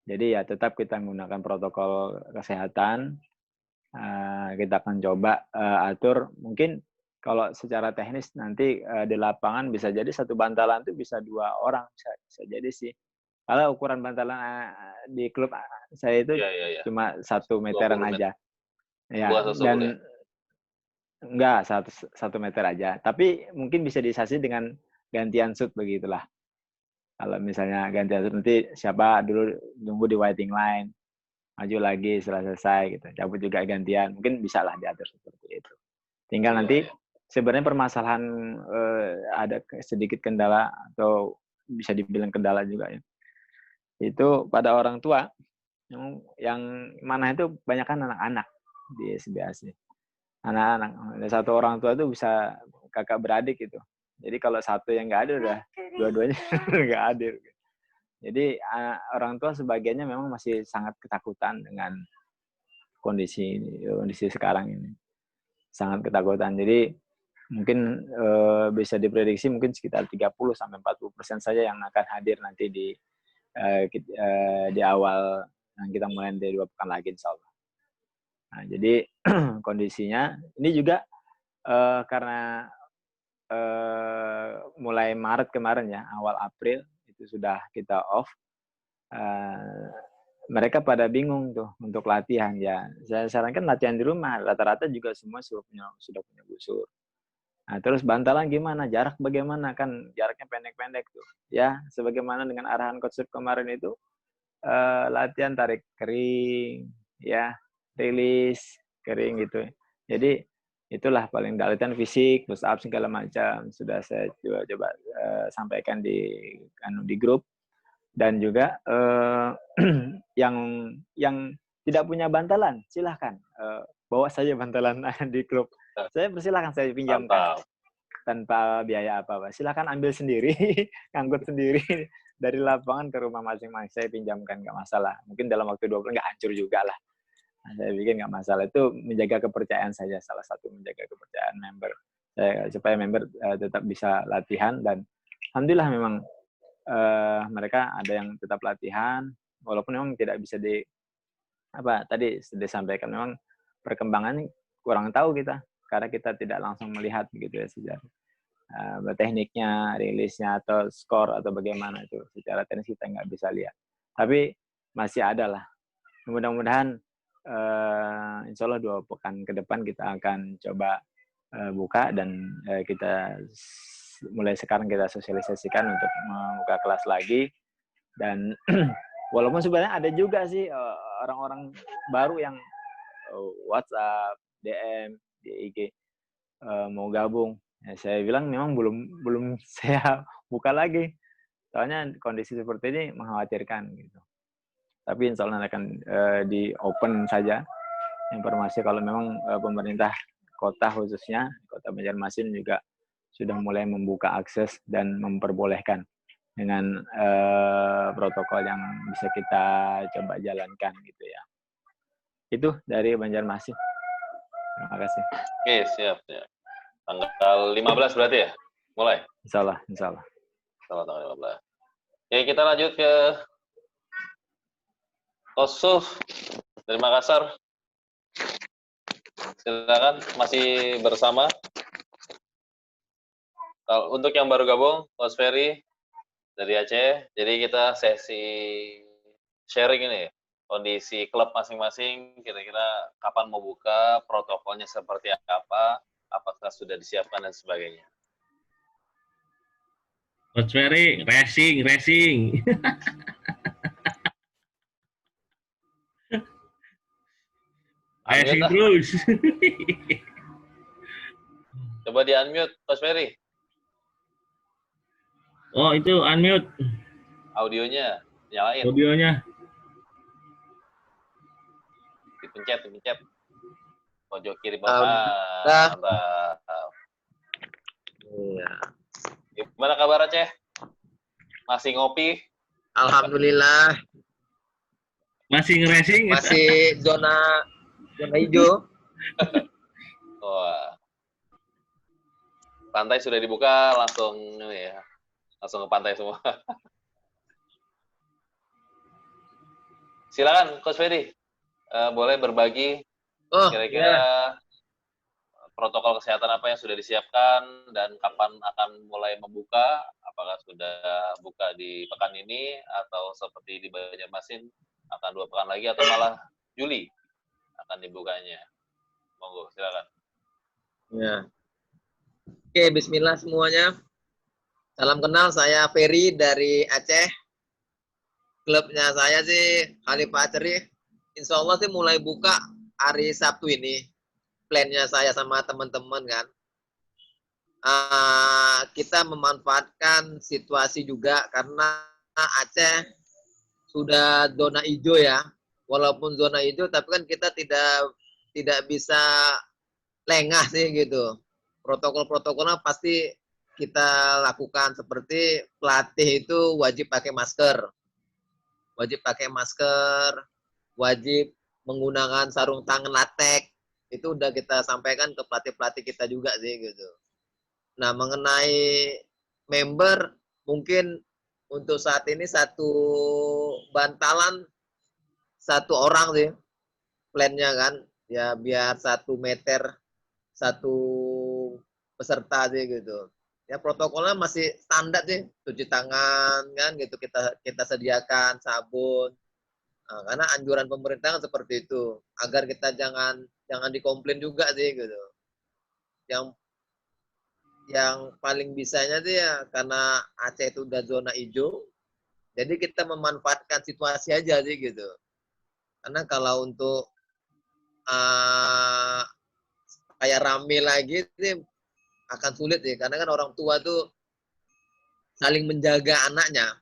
Jadi ya tetap kita menggunakan protokol kesehatan. Kita akan coba atur, mungkin kalau secara teknis nanti di lapangan bisa jadi satu bantalan itu bisa 2 orang, bisa jadi sih. Kalau ukuran bantalan di klub saya itu cuma 1 meteran aja. Ya, dan enggak 1 meter aja. Tapi mungkin bisa disasi dengan gantian shoot begitulah. Kalau misalnya gantian shoot, nanti siapa dulu nunggu di waiting line, maju lagi setelah selesai gitu. Cabut juga gantian. Mungkin bisa lah diatur seperti itu. Tinggal nanti sebenarnya permasalahan ada sedikit kendala atau bisa dibilang kendala juga ya. Itu pada orang tua yang mana itu banyak kan anak-anak di SBAC. Anak-anak, satu orang tua itu bisa kakak beradik gitu. Jadi kalau satu yang nggak ada, udah dua-duanya nggak hadir. Jadi orang tua sebagiannya memang masih sangat ketakutan dengan kondisi sekarang ini, sangat ketakutan. Jadi mungkin bisa diprediksi mungkin sekitar 30-40% saja yang akan hadir nanti di awal yang kita mulai dari 2 pekan lagi, insya Allah. Nah, jadi kondisinya ini juga karena mulai Maret kemarin ya, awal April itu sudah kita off. Mereka pada bingung tuh untuk latihan ya. Saya sarankan latihan di rumah. Rata-rata juga semua sudah punya busur. Nah, terus bantalan gimana? Jarak bagaimana? Kan jaraknya pendek-pendek tuh. Ya, sebagaimana dengan arahan coach kemarin itu, latihan tarik kering, ya, rilis kering gitu. Jadi Itulah paling latihan fisik, push up segala macam sudah saya coba sampaikan di grup. Dan juga yang tidak punya bantalan silahkan bawa saja bantalan di klub. Saya persilahkan saya pinjamkan tanpa biaya apa-apa. Silahkan ambil sendiri, ngangkut sendiri dari lapangan ke rumah masing-masing. Saya pinjamkan, nggak masalah. Mungkin dalam waktu 2 bulan nggak hancur juga lah. Nah, saya pikir nggak masalah. Itu menjaga kepercayaan saja, salah satu menjaga kepercayaan member. Supaya member tetap bisa latihan, dan alhamdulillah memang mereka ada yang tetap latihan, walaupun memang tidak bisa tadi disampaikan, memang perkembangannya kurang tahu kita, karena kita tidak langsung melihat gitu ya sejarah tekniknya, rilisnya, atau skor, atau bagaimana itu. Secara teknis kita nggak bisa lihat. Tapi masih ada lah. Mudah-mudahan insya Allah 2 pekan ke depan kita akan coba buka, dan kita mulai sekarang kita sosialisasikan untuk membuka kelas lagi. Dan walaupun sebenarnya ada juga sih orang-orang baru yang WhatsApp, DM, di IG mau gabung. Ya, saya bilang memang belum saya buka lagi. Soalnya kondisi seperti ini mengkhawatirkan gitu. Tapi insya Allah akan di open saja informasi kalau memang pemerintah kota, khususnya Kota Banjarmasin, juga sudah mulai membuka akses dan memperbolehkan dengan protokol yang bisa kita coba jalankan gitu ya. Itu dari Banjarmasin. Terima kasih. Oke, siap. Tanggal 15 berarti ya? Mulai? Insya Allah. Tanggal 15. Oke, kita lanjut ke Kosuf dari Makassar. Silakan, masih bersama. Kalau untuk yang baru gabung, Coach Ferry dari Aceh. Jadi kita sesi sharing ini, kondisi klub masing-masing, kira-kira kapan mau buka, protokolnya seperti apa, apakah sudah disiapkan, dan sebagainya. Coach Ferry, racing. Racing terus. Coba di-unmute, Coach Ferry. Oh, itu unmute. Audionya, nyalain. Audionya. Dipencet. Pojok kiri bawah. Mantap. Iya. Gimana kabar Aceh? Masih ngopi? Alhamdulillah. Masih nge-racing? Masih zona hijau. Wah. Pantai sudah dibuka, langsung ini ya. Langsung ke pantai semua. Silakan Coach Ferry. Boleh berbagi kira-kira protokol kesehatan apa yang sudah disiapkan dan kapan akan mulai membuka? Apakah sudah buka di pekan ini atau seperti di Banjarmasin akan 2 pekan lagi atau malah Juli akan dibukanya? Monggo, silakan. Ya. Oke, bismillah semuanya. Salam kenal, saya Ferry dari Aceh. Klubnya saya sih Khalifah Aceh. Insya Allah sih mulai buka hari Sabtu ini. Plannya saya sama teman-teman kan. Kita memanfaatkan situasi juga karena Aceh sudah zona hijau ya. Walaupun zona hijau, tapi kan kita tidak bisa lengah sih gitu. Protokol-protokolnya pasti kita lakukan, seperti pelatih itu wajib pakai masker. Wajib menggunakan sarung tangan latex. Itu udah kita sampaikan ke pelatih-pelatih kita juga sih gitu. Nah, mengenai member, mungkin untuk saat ini 1 bantalan 1 orang sih plannya kan. Ya biar 1 meter 1 peserta sih gitu. Ya protokolnya masih standar sih, cuci tangan kan gitu, kita sediakan sabun. Nah, karena anjuran pemerintah kan seperti itu, agar kita jangan dikomplain juga sih gitu. Yang paling bisanya sih ya karena Aceh itu udah zona hijau, jadi kita memanfaatkan situasi aja sih gitu. Karena kalau untuk kayak rame lagi ini akan sulit ya, karena kan orang tua tuh saling menjaga anaknya.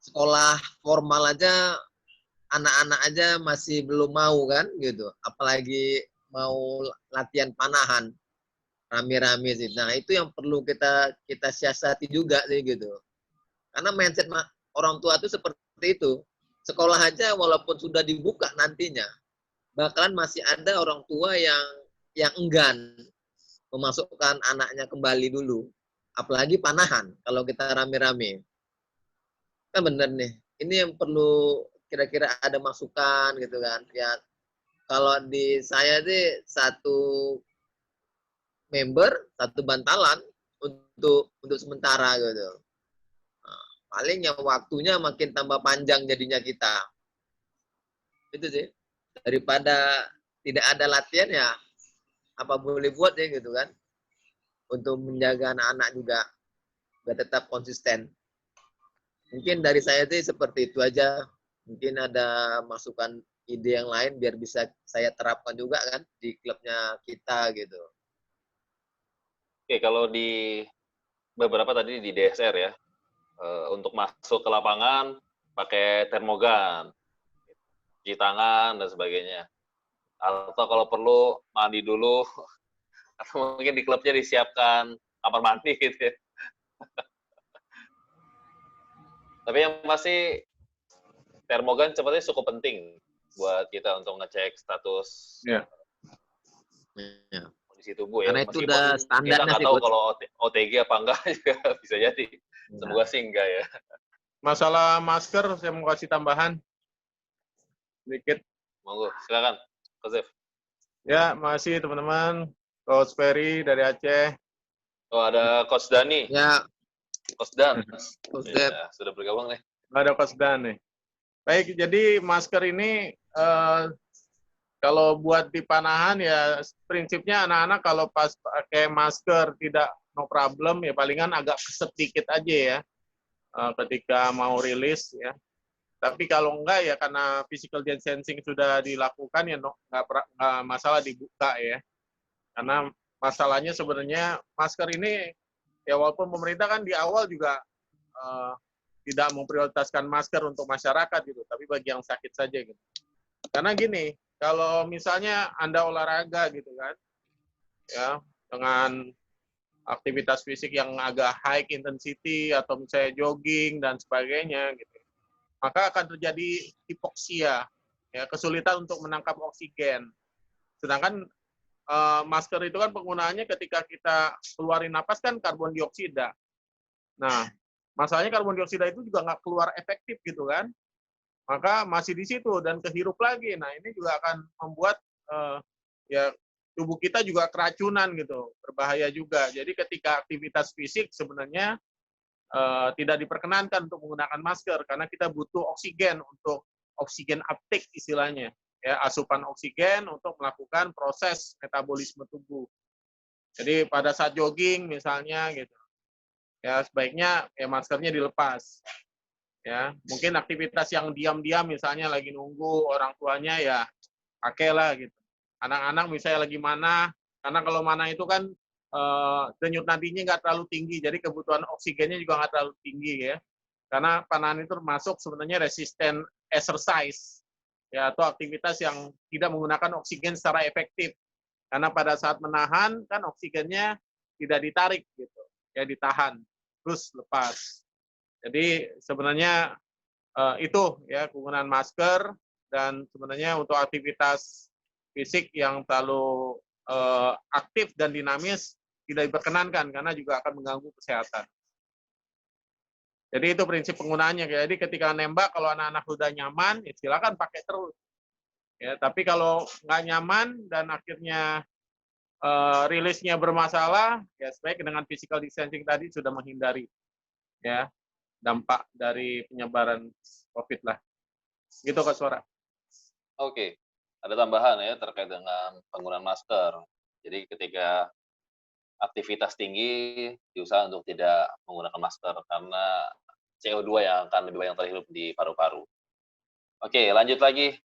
Sekolah formal aja, anak-anak aja masih belum mau kan gitu, apalagi mau latihan panahan rame-rame sih. Nah itu yang perlu kita siasati juga sih gitu, karena mindset orang tua itu seperti itu. Sekolah aja walaupun sudah dibuka nantinya, bakalan masih ada orang tua yang enggan memasukkan anaknya kembali dulu, apalagi panahan kalau kita rame-rame. Kan bener nih, ini yang perlu kira-kira ada masukan gitu kan. Ya kalau di saya sih satu member, satu bantalan untuk sementara gitu. Nah, paling yang waktunya makin tambah panjang jadinya kita. Itu sih. Daripada tidak ada latihan ya apa boleh buat ya gitu kan. Untuk menjaga anak-anak juga biar tetap konsisten. Mungkin dari saya sih seperti itu aja. Mungkin ada masukan ide yang lain biar bisa saya terapkan juga kan di klubnya kita gitu. Oke, kalau di beberapa tadi di DSR ya, untuk masuk ke lapangan pakai termogan, cuci tangan dan sebagainya. Atau kalau perlu mandi dulu, atau mungkin di klubnya disiapkan kamar mandi gitu ya. Tapi yang pasti termogan sepertinya cukup penting buat kita untuk ngecek status kondisi tubuh ya. Karena itu udah standar kita nggak tahu kalau OTG apa enggak juga bisa jadi. Semoga sih enggak ya. Masalah masker, saya mau kasih tambahan sedikit. Monggo, silakan, Coach Dev. Ya, masih teman-teman. Coach Ferry dari Aceh. Oh, ada Coach Dani. Ya. Coach Dan. Coach Dev. Ya, sudah bergabung nih. Ada Coach Dan nih. Baik, jadi masker ini kalau buat di panahan ya prinsipnya anak-anak kalau pas pakai masker tidak no problem ya palingan agak keset dikit aja ya ketika mau rilis ya. Tapi kalau enggak ya karena physical distancing sudah dilakukan ya nggak masalah dibuka ya. Karena masalahnya sebenarnya masker ini ya walaupun pemerintah kan di awal juga tidak memprioritaskan masker untuk masyarakat gitu, tapi bagi yang sakit saja gitu. Karena gini, kalau misalnya Anda olahraga gitu kan, ya dengan aktivitas fisik yang agak high intensity atau misalnya jogging dan sebagainya gitu, maka akan terjadi hipoksia, ya kesulitan untuk menangkap oksigen. Sedangkan masker itu kan penggunaannya ketika kita keluarin napas kan karbon dioksida. Nah, masalahnya karbon dioksida itu juga nggak keluar efektif gitu kan, maka masih di situ dan kehirup lagi. Nah ini juga akan membuat ya tubuh kita juga keracunan gitu, berbahaya juga. Jadi ketika aktivitas fisik sebenarnya tidak diperkenankan untuk menggunakan masker karena kita butuh oksigen untuk oksigen uptake istilahnya, ya asupan oksigen untuk melakukan proses metabolisme tubuh. Jadi pada saat jogging misalnya gitu. Ya sebaiknya ya maskernya dilepas. Ya, mungkin aktivitas yang diam-diam misalnya lagi nunggu orang tuanya ya pakailah gitu. Anak-anak misalnya lagi mana, karena kalau mana itu kan denyut nadinya nggak terlalu tinggi, jadi kebutuhan oksigennya juga nggak terlalu tinggi ya. Karena panahan itu termasuk sebenarnya resisten exercise ya atau aktivitas yang tidak menggunakan oksigen secara efektif. Karena pada saat menahan kan oksigennya tidak ditarik gitu, ya ditahan. Terus lepas. Jadi sebenarnya itu ya penggunaan masker dan sebenarnya untuk aktivitas fisik yang terlalu aktif dan dinamis tidak diperkenankan karena juga akan mengganggu kesehatan. Jadi itu prinsip penggunaannya. Jadi ketika nembak kalau anak-anak sudah nyaman, ya silakan pakai terus. Ya, tapi kalau nggak nyaman dan akhirnya rilisnya bermasalah, ya sebaiknya dengan physical distancing tadi sudah menghindari ya dampak dari penyebaran COVID lah. Gitu Kak Suara. Oke, ada tambahan ya terkait dengan penggunaan masker. Jadi ketika aktivitas tinggi, diusahakan untuk tidak menggunakan masker karena CO2 yang akan lebih banyak terhirup di paru-paru. Oke, lanjut lagi.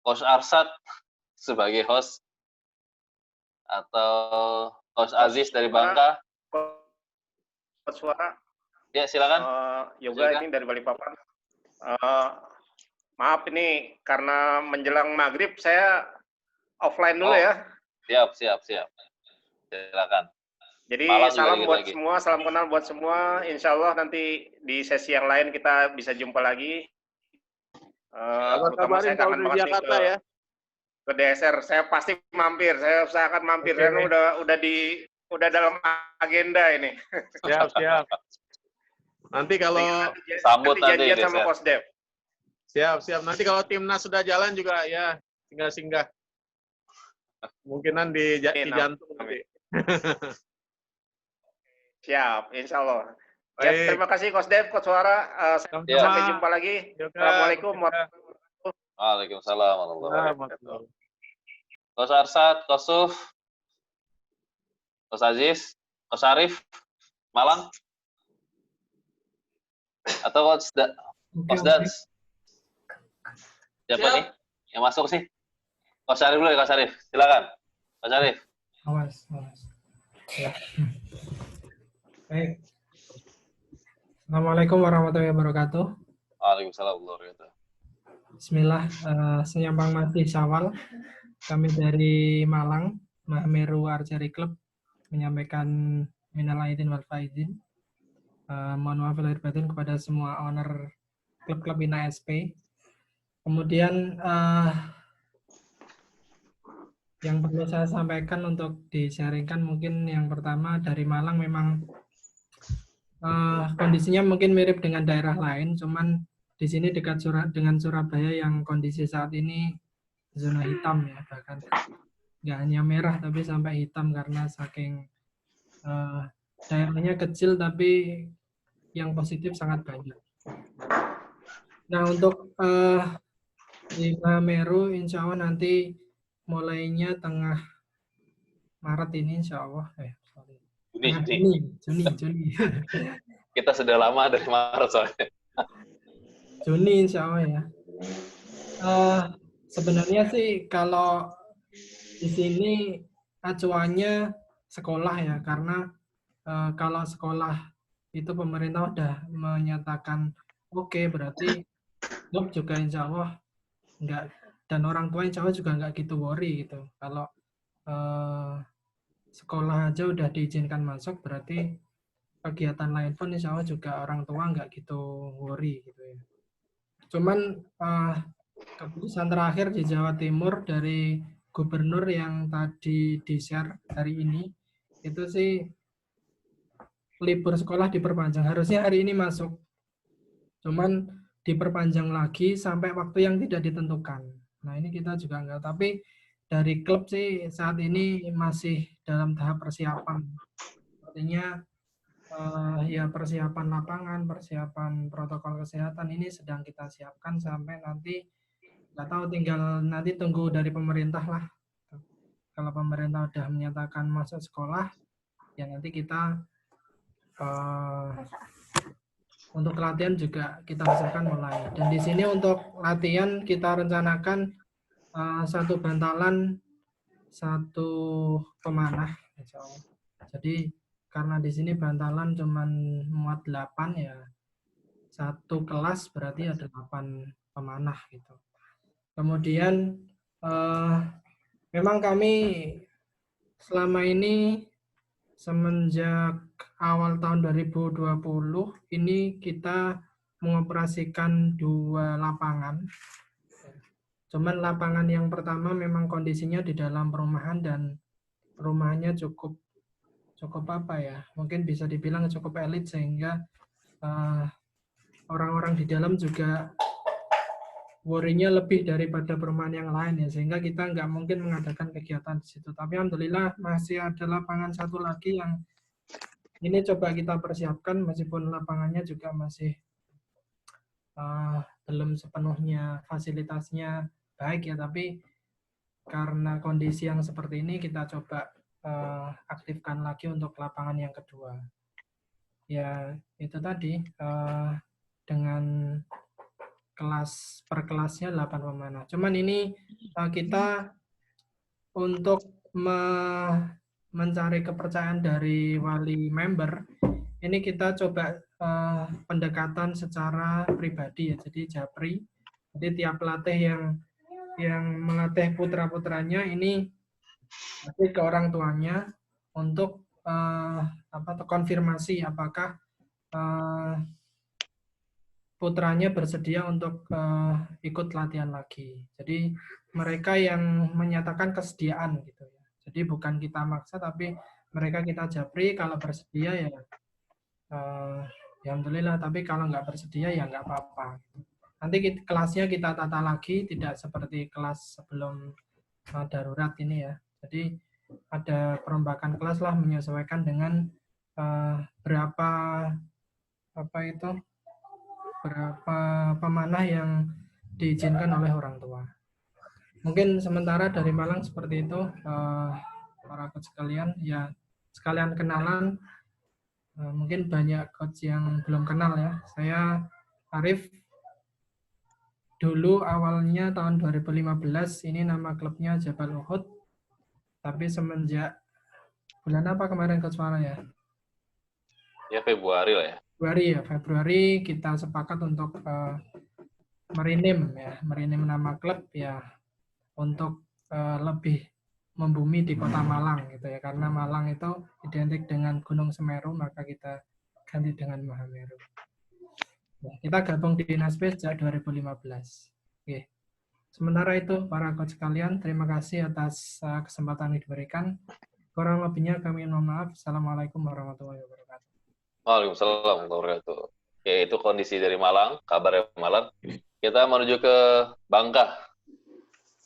Coach Arsad sebagai host atau Coach Aziz dari Bangka. Coach Suara. Ya, silakan. Yoga ini dari Balikpapan. Maaf ini karena menjelang maghrib saya offline dulu ya. Siap. Silakan. Jadi Malam salam buat lagi. semua, salam kenal buat semua. Insya Allah nanti di sesi yang lain kita bisa jumpa lagi. Terutama saya kangen banget Jakarta, nih ya. ke DSR. Saya pasti mampir. Saya usahakan mampir. Oke. Karena udah dalam agenda ini. Siap. Nanti kalau sambut nanti janjian sama Coach Dev. Siap. Nanti kalau timnas sudah jalan juga ya singgah-singgah. Kemungkinan di jantung nanti. Siap, insya Allah. Ya, terima kasih Coach Dev, Coach Suara. Sampai jumpa lagi. Assalamualaikum warahmatullahi wabarakatuh. Waalaikumsalam warahmatullahi wabarakatuh. Coach Arsad, Coach Suf, Coach Aziz, Coach Arif, Malang, atau Coach Dans? Siapa nih yang masuk sih? Coach Arif dulu ya, Coach Arif. Silakan, Coach Arif. Awas. Ya. Baik. Assalamualaikum warahmatullahi wabarakatuh. Waalaikumsalam warahmatullahi wabarakatuh. Bismillah, senyambang mati Syawal. Kami dari Malang, Mahameru Archery Club, menyampaikan minal aidin wal faizin. Mohon maaf lahir batin kepada semua owner klub-klub INA SP. Kemudian yang perlu saya sampaikan untuk di-sharingkan mungkin yang pertama dari Malang memang kondisinya mungkin mirip dengan daerah lain, cuman di sini dekat dengan Surabaya yang kondisi saat ini zona hitam ya, bahkan nggak hanya merah tapi sampai hitam karena saking daerahnya kecil tapi yang positif sangat banyak. Nah untuk di Mahameru insya Allah nanti mulainya tengah Maret ini insya Allah. Juni. Kita sudah lama dari Maret soalnya. Juni insya Allah ya. Sebenarnya sih kalau di sini acuannya sekolah ya, karena kalau sekolah itu pemerintah udah menyatakan oke, berarti klub juga insya Allah enggak, dan orang tua insya Allah juga enggak gitu worry gitu. Kalau sekolah aja udah diizinkan masuk, berarti kegiatan lain pun insya Allah juga orang tua enggak gitu worry gitu ya. Cuman keputusan terakhir di Jawa Timur dari gubernur yang tadi di-share hari ini, itu sih libur sekolah diperpanjang. Harusnya hari ini masuk. Cuman diperpanjang lagi sampai waktu yang tidak ditentukan. Nah ini kita juga enggak. Tapi dari klub sih saat ini masih dalam tahap persiapan. Artinya ya persiapan lapangan, persiapan protokol kesehatan ini sedang kita siapkan sampai nanti, nggak tahu, tinggal nanti tunggu dari pemerintah lah. Kalau pemerintah udah menyatakan masuk sekolah, ya nanti kita untuk latihan juga kita usahakan mulai. Dan di sini untuk latihan kita rencanakan satu bantalan, satu pemanah, insya Allah. Jadi karena di sini bantalan cuman muat 8 ya, satu kelas berarti ada 8 pemanah gitu. Kemudian memang kami selama ini semenjak awal tahun 2020 ini kita mengoperasikan 2 lapangan. Cuman lapangan yang pertama memang kondisinya di dalam perumahan dan perumahannya cukup apa ya, mungkin bisa dibilang cukup elit sehingga orang-orang di dalam juga worry-nya lebih daripada perumahan yang lain ya, sehingga kita nggak mungkin mengadakan kegiatan di situ. Tapi alhamdulillah masih ada lapangan satu lagi yang ini coba kita persiapkan, meskipun lapangannya juga masih belum sepenuhnya fasilitasnya baik ya, tapi karena kondisi yang seperti ini kita coba aktifkan lagi untuk lapangan yang kedua. Ya itu tadi dengan kelas per kelasnya 8 pemanah. Cuman ini kita untuk mencari kepercayaan dari wali member, ini kita coba pendekatan secara pribadi ya, jadi japri. Jadi tiap pelatih yang melatih putra-putranya ini pasti ke orang tuanya untuk konfirmasi apakah putranya bersedia untuk ikut latihan lagi. Jadi mereka yang menyatakan kesediaan gitu ya. Jadi bukan kita maksa, tapi mereka kita japri, kalau bersedia ya alhamdulillah, tapi kalau nggak bersedia ya nggak apa-apa. Nanti kelasnya kita tata lagi, tidak seperti kelas sebelum darurat ini ya. Jadi ada perombakan kelas lah, menyesuaikan dengan berapa pemanah yang diizinkan oleh orang tua. Mungkin sementara dari Malang seperti itu, para coach sekalian, ya sekalian kenalan. Mungkin banyak coach yang belum kenal ya. Saya Arif, dulu awalnya tahun 2015, ini nama klubnya Jabal Uhud, tapi semenjak bulan apa kemarin Coach Farah ya? Ya Februari lah ya. Februari kita sepakat untuk merename nama klub ya, untuk lebih membumi di kota Malang gitu ya, karena Malang itu identik dengan Gunung Semeru, maka kita ganti dengan Mahameru. Ya, kita gabung di Nasbe sejak 2015. Oke. Sementara itu para coach sekalian, terima kasih atas kesempatan yang diberikan. Kurang lebihnya kami mohon maaf. Assalamualaikum warahmatullahi wabarakatuh. Waalaikumsalam warahmatullahi wabarakatuh. Oke, itu kondisi dari Malang, kabar dari Malang. Kita menuju ke Bangka.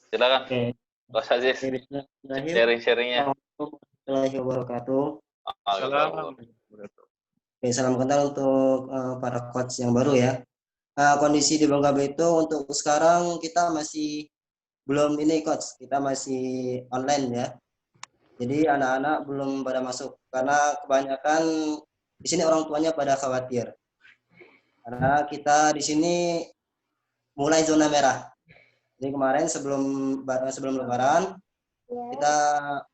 Silakan. Oke. Coach Aziz, sharing-sharingnya. Warahmatullahi wabarakatuh. Oke, salam kenal untuk para coach yang baru ya. Kondisi di Bangka Belitung untuk sekarang kita masih belum ini coach, kita masih online ya. Jadi anak-anak belum pada masuk karena kebanyakan di sini orang tuanya pada khawatir. Karena kita di sini mulai zona merah. Jadi kemarin sebelum Lebaran kita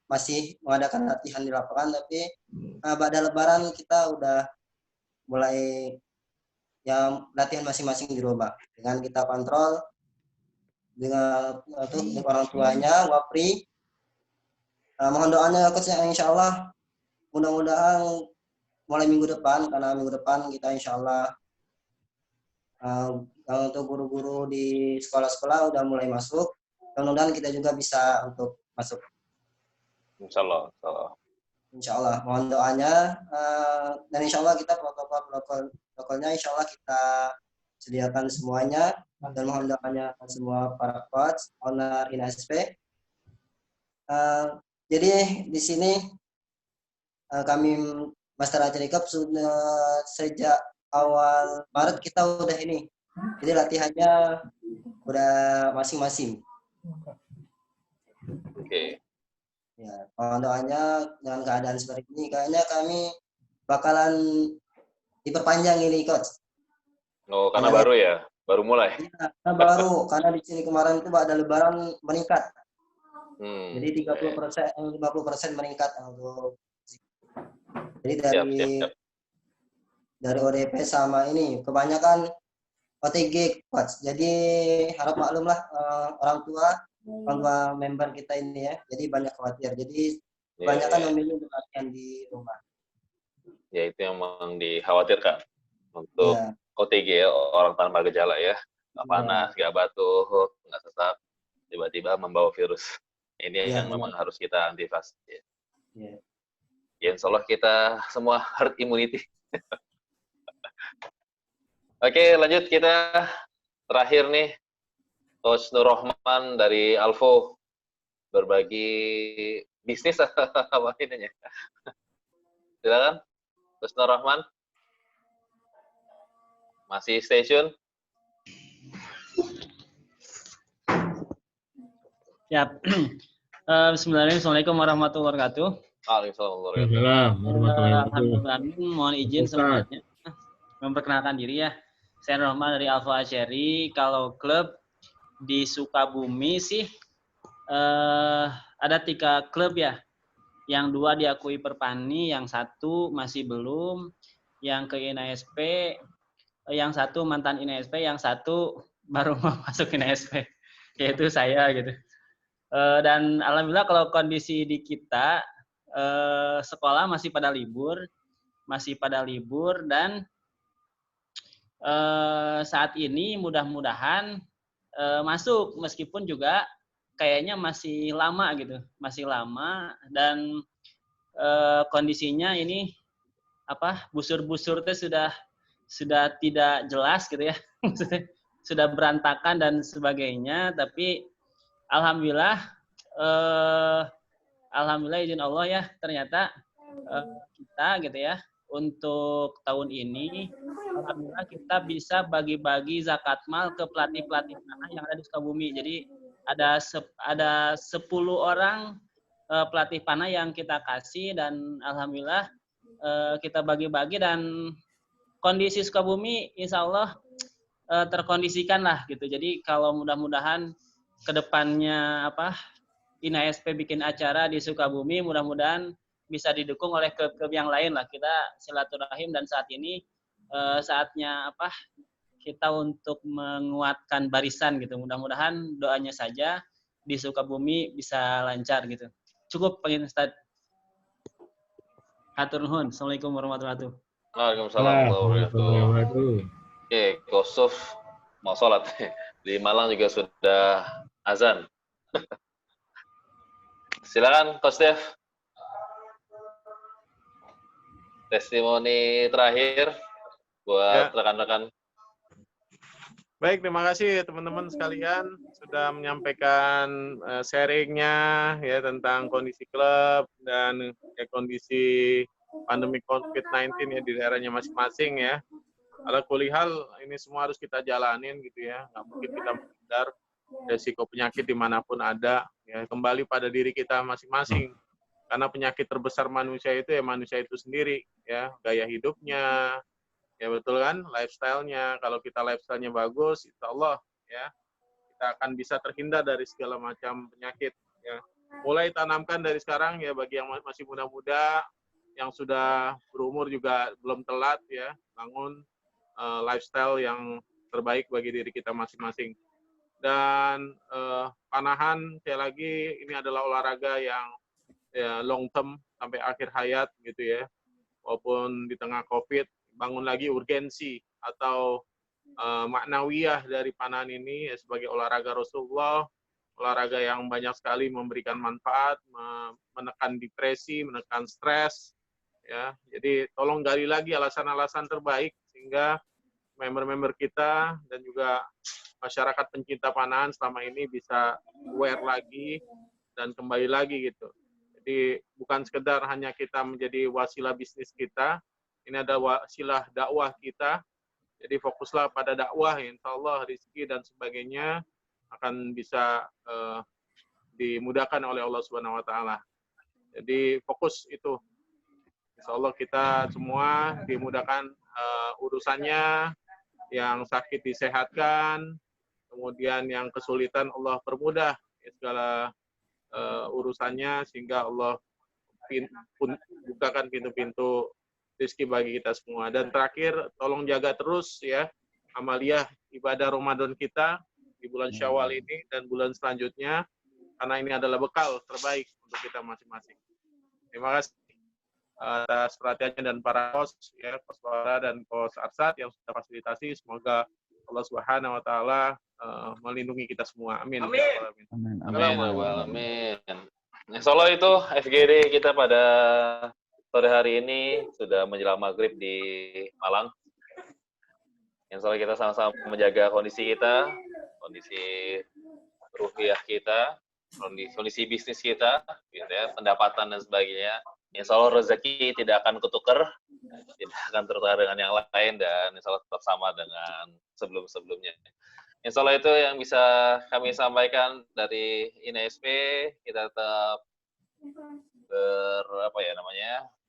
masih mengadakan latihan di lapangan, tapi pada Lebaran kita udah mulai yang latihan masing-masing di rumah dengan kita kontrol dengan orang tuanya, wapri. Mohon doanya coach, insya Allah mudah-mudahan mulai minggu depan, karena minggu depan kita insya Allah untuk guru-guru di sekolah-sekolah udah mulai masuk. Mudah-mudahan kita juga bisa untuk masuk. Insya Allah. Insya Allah, mohon doanya, dan insya Allah kita protokolnya insya Allah kita sediakan semuanya, dan mohon doanya semua para coach, owner INSP. Jadi di sini kami Master Archery Cup sudah sejak awal Maret kita udah ini, jadi latihannya udah masing-masing. Oke. Ya, mohon doanya dengan keadaan seperti ini, kayaknya kami bakalan diperpanjang ini coach. Oh, karena baru ya, baru mulai. Iya, karena di sini kemarin itu ada Lebaran meningkat. Jadi 50% meningkat untuk. Jadi dari ODP sama ini kebanyakan OTG coach. Jadi harap maklumlah orang tua member kita ini ya. Jadi banyak khawatir. Jadi kebanyakan memilih untuk latihan di rumah. Ya itu yang memang dikhawatirkan untuk OTG ya, orang tanpa gejala ya. Nggak panas, nggak batuk, nggak sesak, tiba-tiba membawa virus. Ini yang memang harus kita antisipasi. Ya, insya Allah kita semua herd immunity. Oke, lanjut kita terakhir nih, Coach Nur Rahman dari Alvo berbagi bisnis apa ininya. Silakan, Coach Nur Rahman. Masih stay tune? Siap. Bismillahirrahmanirrahim. Warahmatullahi wabarakatuh. Waalaikumsalam warahmatullahi wabarakatuh. Mohon izin sebelumnya memperkenalkan diri ya. Saya Rahman dari Alpha Archery. Kalau klub di Sukabumi sih ada 3 klub ya, yang 2 diakui Perpani, yang 1 masih belum, yang ke INSP, yang 1 mantan INSP, yang 1 baru mau masuk INSP, yaitu saya gitu. Dan alhamdulillah kalau kondisi di kita sekolah masih pada libur dan saat ini mudah-mudahan masuk, meskipun juga kayaknya masih lama gitu, dan kondisinya ini busur-busur teh sudah tidak jelas gitu ya, sudah berantakan dan sebagainya. Tapi alhamdulillah izin Allah ya, ternyata kita gitu ya untuk tahun ini alhamdulillah kita bisa bagi-bagi zakat mal ke pelatih-pelatih tanah yang ada di Sukabumi. Jadi ada 10 orang pelatih panah yang kita kasih, dan alhamdulillah kita bagi-bagi, dan kondisi Sukabumi insya Allah terkondisikan lah gitu. Jadi kalau mudah-mudahan kedepannya INSP bikin acara di Sukabumi, mudah-mudahan bisa didukung oleh klub-klub yang lain lah. Kita silaturahim, dan saat ini saatnya kita untuk menguatkan barisan gitu. Mudah-mudahan doanya saja di Sukabumi bisa lancar gitu. Cukup Pak Ustadz. Hatur nuhun. Assalamualaikum warahmatullahi wabarakatuh. Waalaikumsalam warahmatullahi wabarakatuh. Oke, Kosuf mau sholat. Di Malang juga sudah azan. Silakan, Coach Dev. Testimoni terakhir buat rekan-rekan. Baik, terima kasih teman-teman sekalian sudah menyampaikan sharingnya ya tentang kondisi klub dan kondisi pandemi COVID-19 ya di daerahnya masing-masing ya. Ala kulihal ini semua harus kita jalanin gitu ya, nggak mungkin kita menghindar resiko penyakit dimanapun ada ya, kembali pada diri kita masing-masing. Karena penyakit terbesar manusia itu ya manusia itu sendiri ya, gaya hidupnya, ya betul kan, lifestyle-nya. Kalau kita lifestyle-nya bagus, insya Allah ya kita akan bisa terhindar dari segala macam penyakit ya. Mulai tanamkan dari sekarang ya, bagi yang masih muda-muda, yang sudah berumur juga belum telat ya, bangun lifestyle yang terbaik bagi diri kita masing-masing. Dan panahan, sekali lagi, ini adalah olahraga yang ya, long term sampai akhir hayat gitu ya. Walaupun di tengah COVID, bangun lagi urgensi atau maknawiyah dari panahan ini ya, sebagai olahraga Rasulullah, olahraga yang banyak sekali memberikan manfaat, menekan depresi, menekan stres ya. Jadi tolong gali lagi alasan-alasan terbaik sehingga member-member kita dan juga masyarakat pencinta panahan selama ini bisa aware lagi dan kembali lagi gitu. Jadi bukan sekedar hanya kita menjadi wasilah bisnis kita, ini ada wasilah dakwah kita. Jadi fokuslah pada dakwah, insya Allah rezeki dan sebagainya akan bisa dimudahkan oleh Allah Subhanahu Wa Taala. Jadi fokus itu, insya Allah kita semua dimudahkan urusannya, yang sakit disehatkan, kemudian yang kesulitan Allah permudah ya, segala urusannya, sehingga Allah bukakan pintu-pintu rezeki bagi kita semua. Dan terakhir, tolong jaga terus ya amaliyah ibadah Ramadan kita di bulan Syawal ini dan bulan selanjutnya, karena ini adalah bekal terbaik untuk kita masing-masing. Terima kasih atas perhatiannya, dan para host ya, Coach Wara dan Coach Arsad yang sudah fasilitasi. Semoga Allah Subhanahu Wa Taala melindungi kita semua. Amin. Amin. Amin. Insya Allah itu FGD kita pada sore hari ini sudah menjelang maghrib di Malang. Insya Allah kita sama-sama menjaga kondisi kita, kondisi ruhiyah kita, kondisi bisnis kita, gitu ya, pendapatan dan sebagainya. Insya Allah rezeki tidak akan ketukar, tidak akan tertukar dengan yang lain, dan insya Allah tetap sama dengan sebelum-sebelumnya. Insya Allah itu yang bisa kami sampaikan dari INSP. Kita tetap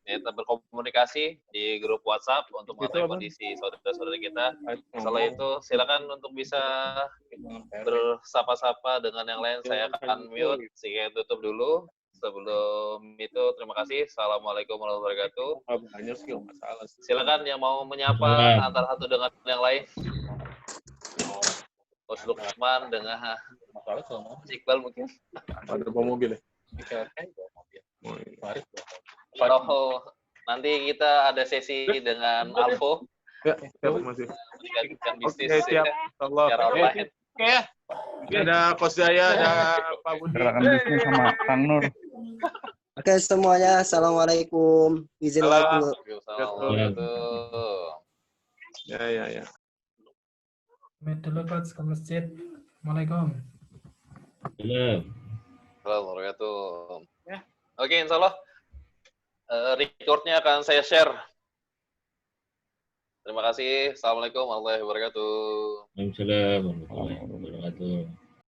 ya, tetap berkomunikasi di grup WhatsApp untuk mengetahui kondisi saudara-saudara kita. Setelah itu silakan untuk bisa bersapa-sapa dengan yang lain. Saya akan mute, sehingga tutup dulu. Sebelum itu, terima kasih. Assalamualaikum warahmatullahi wabarakatuh. Silakan yang mau menyapa antara satu dengan yang lain. Mas Lukman dengan Iqbal mungkin. Ada bawa mobil ya? Oh, nanti kita ada sesi dengan Alfo. Ya, siap masih. Meningkatkan bisnis siap. secara online. Oke ya. Ada Coach Jaya, ada Pak Budi. Gerakan bisnis sama Kang Nur. Oke semuanya, assalamualaikum. Izin waktu. Ya. Pamit dulu Coach ke masjid. Assalamualaikum. Assalamualaikum. Oke, insya Allah recordnya akan saya share. Terima kasih. Assalamualaikum warahmatullahi wabarakatuh. Waalaikumsalam warahmatullahi wabarakatuh.